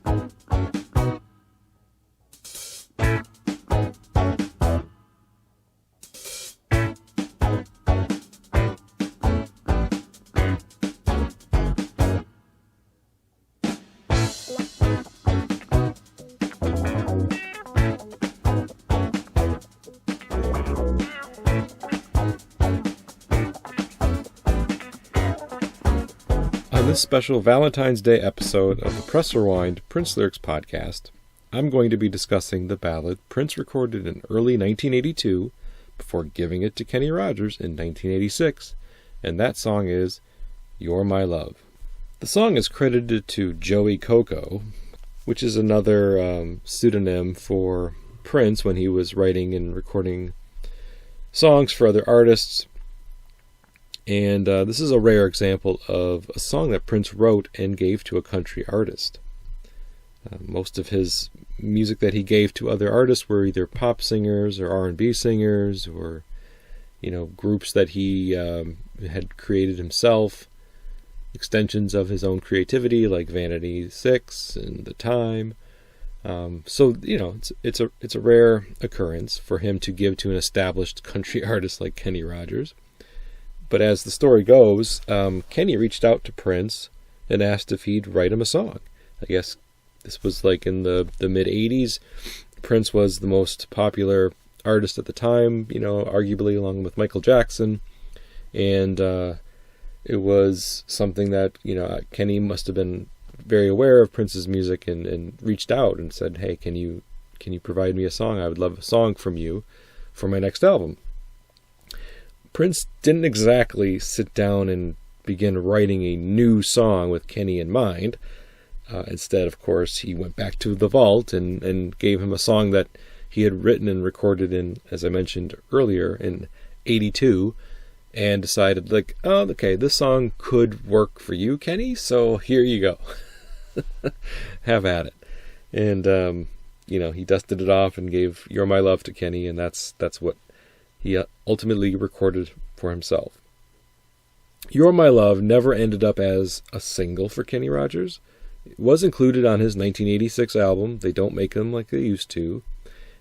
On this special Valentine's Day episode of the Press Rewind Prince Lyrics podcast, I'm going to be discussing the ballad Prince recorded in early 1982 before giving it to Kenny Rogers in 1986, and that song is You're My Love. The song is credited to Joey Coco, which is another pseudonym for Prince when he was writing and recording songs for other artists. And this is a rare example of a song that Prince wrote and gave to a country artist. Most of his music that he gave to other artists were either pop singers or R&B singers or, groups that he had created himself, extensions of his own creativity like Vanity 6 and The Time. It's a rare occurrence for him to give to an established country artist like Kenny Rogers. But as the story goes, Kenny reached out to Prince and asked if he'd write him a song. I guess this was like in the mid-'80s. Prince was the most popular artist at the time, arguably along with Michael Jackson. And it was something that, Kenny must have been very aware of Prince's music and reached out and said, hey, can you provide me a song? I would love a song from you for my next album. Prince didn't exactly sit down and begin writing a new song with Kenny in mind. Instead, of course, he went back to the vault and gave him a song that he had written and recorded in, as I mentioned earlier, in 82, and decided, this song could work for you, Kenny, so here you go. Have at it. And, he dusted it off and gave You're My Love to Kenny, and that's what he ultimately recorded for himself. You're My Love never ended up as a single for Kenny Rogers. It was included on his 1986 album, They Don't Make Them Like They Used To,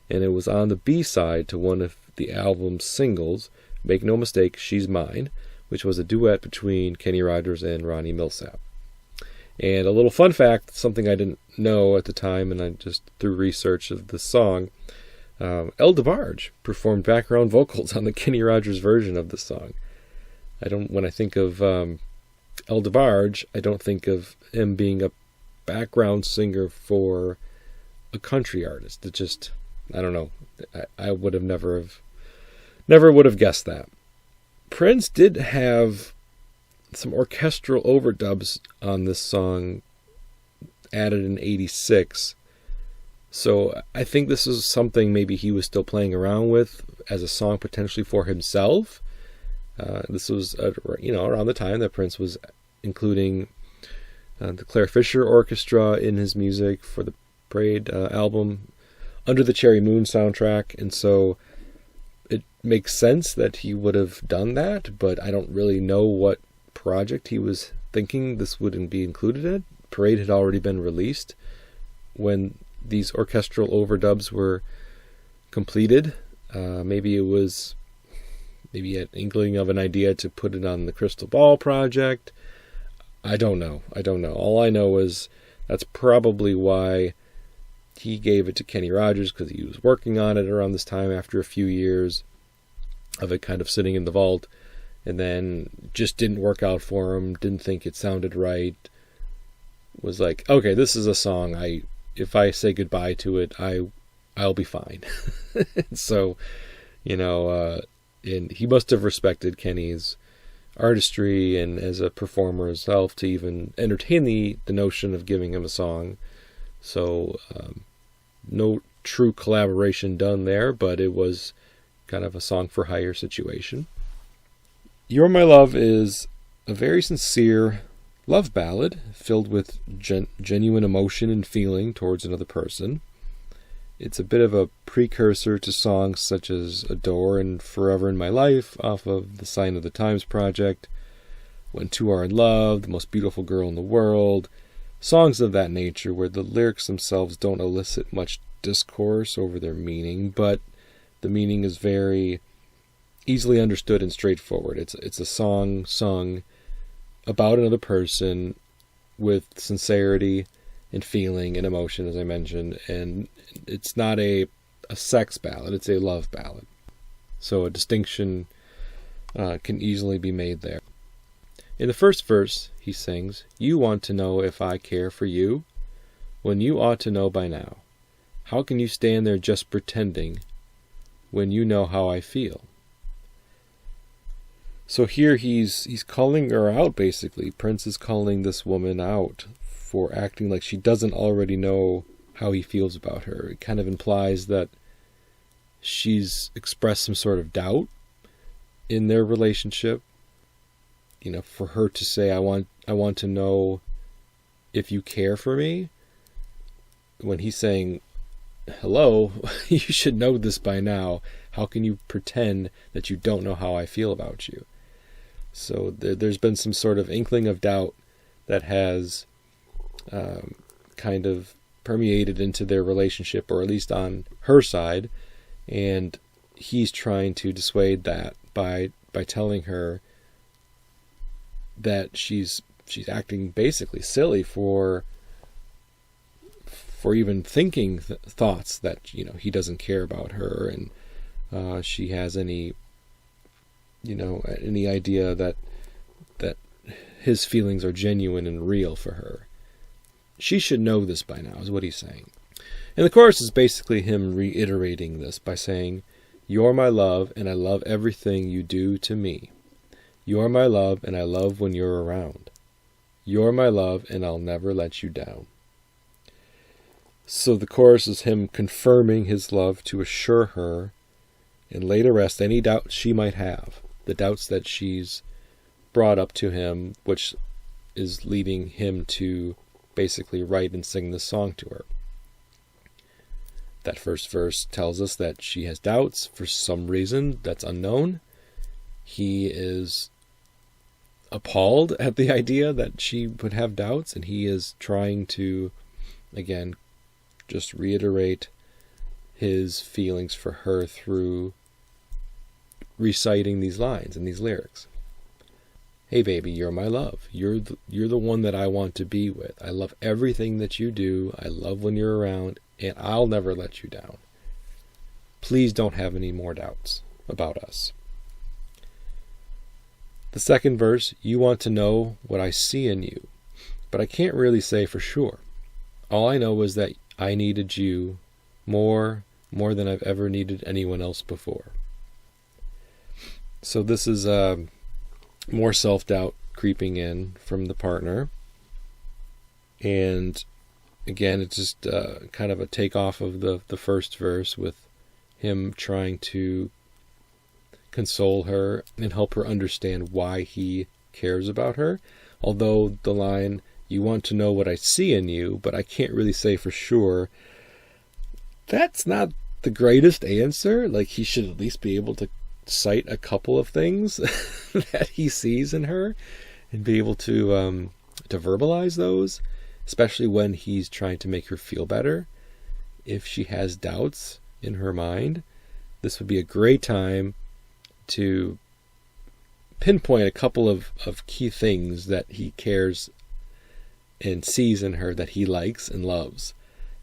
and it was on the B-side to one of the album's singles, Make No Mistake, She's Mine, which was a duet between Kenny Rogers and Ronnie Milsap. And a little fun fact, something I didn't know at the time, and I just through research of the song, El DeBarge performed background vocals on the Kenny Rogers version of the song. When I think of El DeBarge, I don't think of him being a background singer for a country artist. It just, I don't know. I would have never would have guessed that. Prince did have some orchestral overdubs on this song added in 86. So I think this is something maybe he was still playing around with as a song potentially for himself. This was around the time that Prince was including the Claire Fisher Orchestra in his music for the Parade album Under the Cherry Moon soundtrack. And so it makes sense that he would have done that, but I don't really know what project he was thinking this wouldn't be included in. Parade had already been released when these orchestral overdubs were completed. Maybe an inkling of an idea to put it on the Crystal Ball project. I don't know. All I know is that's probably why he gave it to Kenny Rogers, because he was working on it around this time after a few years of it kind of sitting in the vault, and then just didn't work out for him, didn't think it sounded right, was like, okay, this is a song, if I say goodbye to it, I'll be fine. So, and he must have respected Kenny's artistry and as a performer himself to even entertain the notion of giving him a song. So, no true collaboration done there, but it was kind of a song for hire situation. You're My Love is a very sincere love ballad filled with genuine emotion and feeling towards another person. It's a bit of a precursor to songs such as Adore and Forever in My Life off of the Sign of the Times project, When Two Are in Love, The Most Beautiful Girl in the World, songs of that nature where the lyrics themselves don't elicit much discourse over their meaning, but the meaning is very easily understood and straightforward. It's a song sung about another person with sincerity and feeling and emotion, as I mentioned, and it's not a sex ballad, it's a love ballad. So a distinction can easily be made there. In the first verse, he sings, "You want to know if I care for you, when you ought to know by now. How can you stand there just pretending when you know how I feel?" So here he's calling her out, basically. Prince is calling this woman out for acting like she doesn't already know how he feels about her. It kind of implies that she's expressed some sort of doubt in their relationship. You know, for her to say, I want to know if you care for me, when he's saying, hello, you should know this by now. How can you pretend that you don't know how I feel about you? So there's been some sort of inkling of doubt that has kind of permeated into their relationship, or at least on her side, and he's trying to dissuade that by telling her that she's acting basically silly for even thinking thoughts that, you know, he doesn't care about her, and she has any idea that his feelings are genuine and real for her. She should know this by now, is what he's saying. And the chorus is basically him reiterating this by saying, "You're my love, and I love everything you do to me. You're my love, and I love when you're around. You're my love, and I'll never let you down." So the chorus is him confirming his love to assure her and lay to rest any doubts she might have, the doubts that she's brought up to him, which is leading him to basically write and sing this song to her. That first verse tells us that she has doubts for some reason that's unknown. He is appalled at the idea that she would have doubts, and he is trying to, again, just reiterate his feelings for her through reciting these lines and these lyrics. "Hey baby, you're my love. You're the one that I want to be with. I love everything that you do. I love when you're around, and I'll never let you down. Please don't have any more doubts about us." The second verse, "You want to know what I see in you, but I can't really say for sure. All I know is that I needed you more than I've ever needed anyone else before." So this is more self-doubt creeping in from the partner. And again, it's just kind of a takeoff of the first verse, with him trying to console her and help her understand why he cares about her. Although the line, "You want to know what I see in you, but I can't really say for sure," that's not the greatest answer. Like, he should at least be able to cite a couple of things that he sees in her and be able to verbalize those, especially when he's trying to make her feel better. If she has doubts in her mind, this would be a great time to pinpoint a couple of key things that he cares and sees in her that he likes and loves,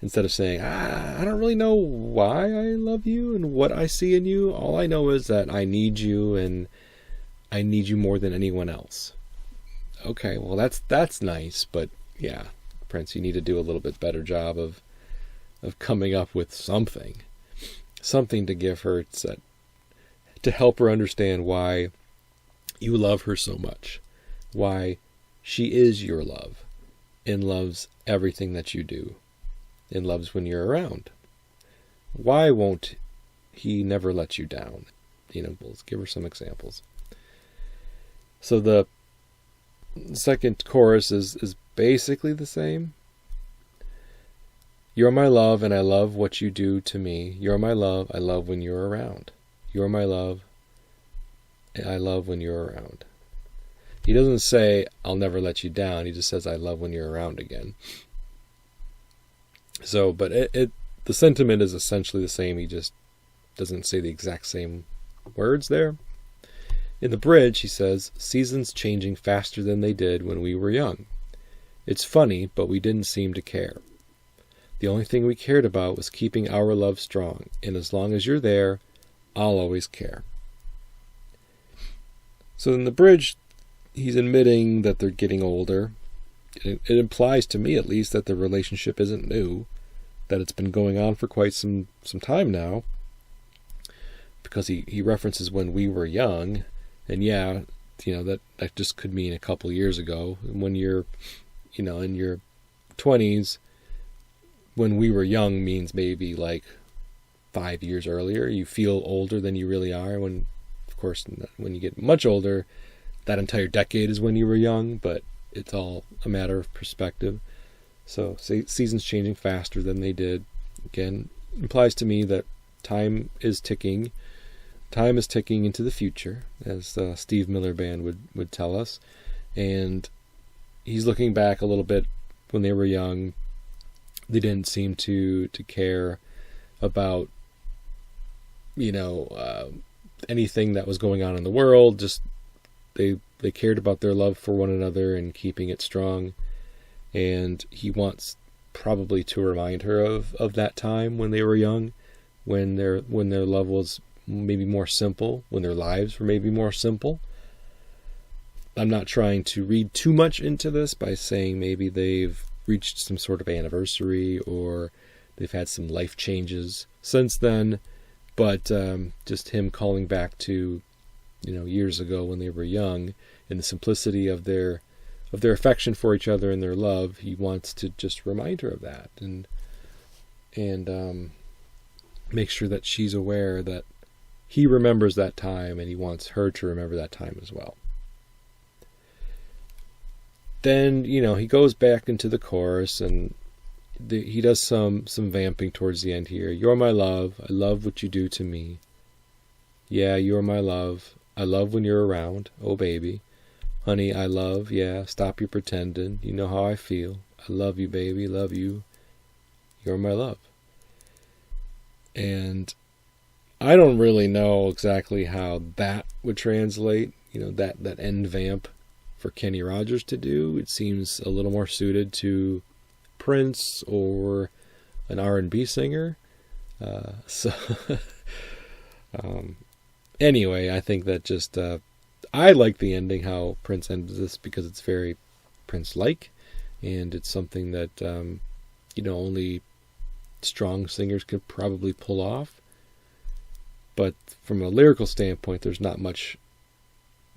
instead of saying, I don't really know why I love you and what I see in you. All I know is that I need you, and I need you more than anyone else. Okay, well, that's nice, but yeah, Prince, you need to do a little bit better job of coming up with something to give her to help her understand why you love her so much, why she is your love and loves everything that you do and loves when you're around. Why won't he never let you down? Let's give her some examples. So the second chorus is basically the same. "You're my love, and I love what you do to me. You're my love, I love when you're around. You're my love, and I love when you're around." He doesn't say, I'll never let you down. He just says, I love when you're around again. So, but the sentiment is essentially the same. He just doesn't say the exact same words there. In the bridge, he says, seasons changing faster than they did when we were young. It's funny, but we didn't seem to care. The only thing we cared about was keeping our love strong, and as long as you're there, I'll always care. So in the bridge, he's admitting that they're getting older. It implies to me, at least, that the relationship isn't new, that it's been going on for quite some time now, because he references when we were young, and yeah, that just could mean a couple years ago. When you're, in your 20s, when we were young means maybe like 5 years earlier. You feel older than you really are. When, of course, when you get much older, that entire decade is when you were young, but it's all a matter of perspective. So seasons changing faster than they did, again, implies to me that time is ticking. Time is ticking into the future, as the Steve Miller Band would tell us. And he's looking back a little bit when they were young. They didn't seem to care about, anything that was going on in the world. Just they cared about their love for one another and keeping it strong. And he wants probably to remind her of that time when they were young, when their love was maybe more simple, when their lives were maybe more simple. I'm not trying to read too much into this by saying maybe they've reached some sort of anniversary or they've had some life changes since then, but just him calling back to years ago when they were young and the simplicity of their affection for each other and their love. He wants to just remind her of that and make sure that she's aware that he remembers that time, and he wants her to remember that time as well. Then, he goes back into the chorus, and he does some vamping towards the end here. You're my love. I love what you do to me. Yeah, you're my love. I love when you're around. Oh, baby. Honey, I love. Yeah, stop your pretending. You know how I feel. I love you, baby. Love you. You're my love. And I don't really know exactly how that would translate, that end vamp for Kenny Rogers to do. It seems a little more suited to Prince or an R&B singer. Anyway, I think that just, I like the ending, how Prince ended this, because it's very Prince-like, and it's something that, only strong singers could probably pull off. But from a lyrical standpoint, there's not much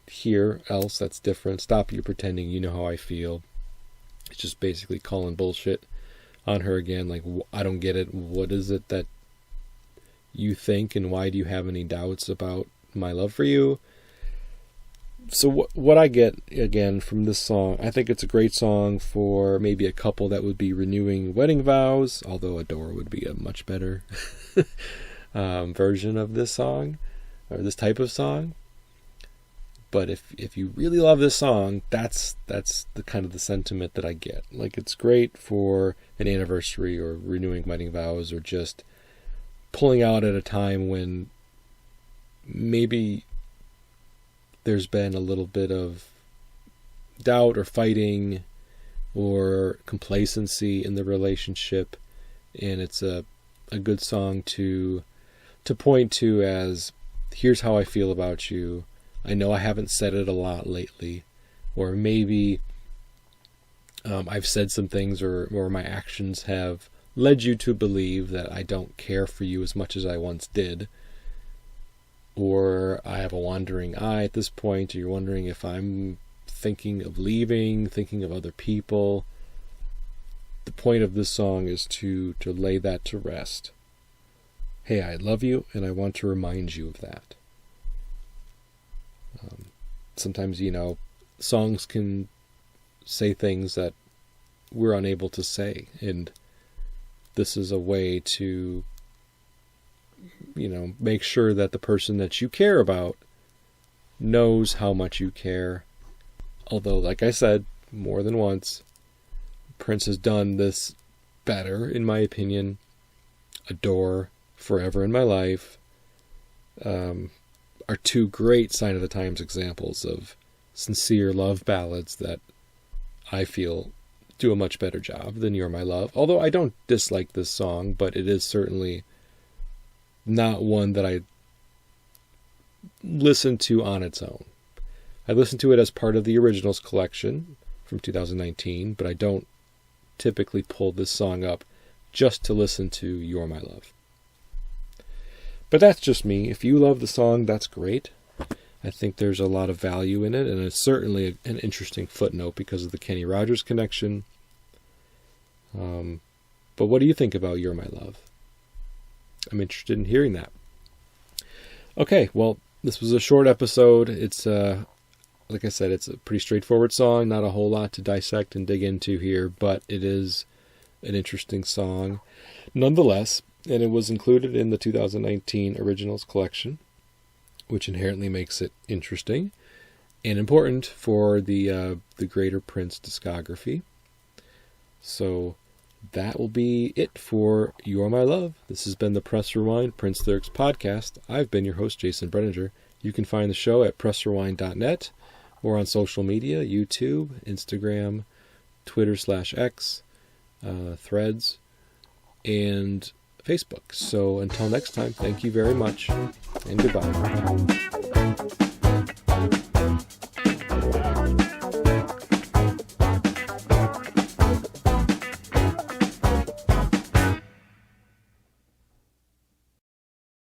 here else that's different. Stop you pretending, you know how I feel. It's just basically calling bullshit on her again. Like, I don't get it. What is it that you think, and why do you have any doubts about my love for you? So what I get, again, from this song, I think it's a great song for maybe a couple that would be renewing wedding vows, although Adore would be a much better version of this song, or this type of song. But if you really love this song, that's the kind of the sentiment that I get. Like, it's great for an anniversary or renewing wedding vows, or just pulling out at a time when maybe there's been a little bit of doubt or fighting or complacency in the relationship, and it's a good song to point to as, here's how I feel about you. I know I haven't said it a lot lately, or maybe I've said some things or my actions have led you to believe that I don't care for you as much as I once did, or I have a wandering eye at this point, or you're wondering if I'm thinking of leaving, thinking of other people. The point of this song is to lay that to rest. Hey, I love you, and I want to remind you of that. Sometimes, songs can say things that we're unable to say, and this is a way to, make sure that the person that you care about knows how much you care, Although, like I said more than once, Prince has done this better, in my opinion. Adore, Forever in My Life, are two great Sign of the Times examples of sincere love ballads that I feel do a much better job than You're My Love. Although I don't dislike this song, but it is certainly not one that I listen to on its own. I listen to it as part of the Originals collection from 2019, but I don't typically pull this song up just to listen to You're My Love. But that's just me. If you love the song, that's great. I think there's a lot of value in it, and it's certainly an interesting footnote because of the Kenny Rogers connection. But what do you think about You're My Love? I'm interested in hearing that. Okay, well, this was a short episode. It's, like I said, it's a pretty straightforward song, not a whole lot to dissect and dig into here, but it is an interesting song nonetheless, and it was included in the 2019 Originals collection, which inherently makes it interesting and important for the greater Prince discography. So that will be it for You're My Love. This has been the Press Rewind Prince Lyrics podcast. I've been your host, Jason Brenninger. You can find the show at pressrewind.net or on social media, YouTube, Instagram, Twitter/X, Threads, and Facebook. So until next time, thank you very much, and goodbye.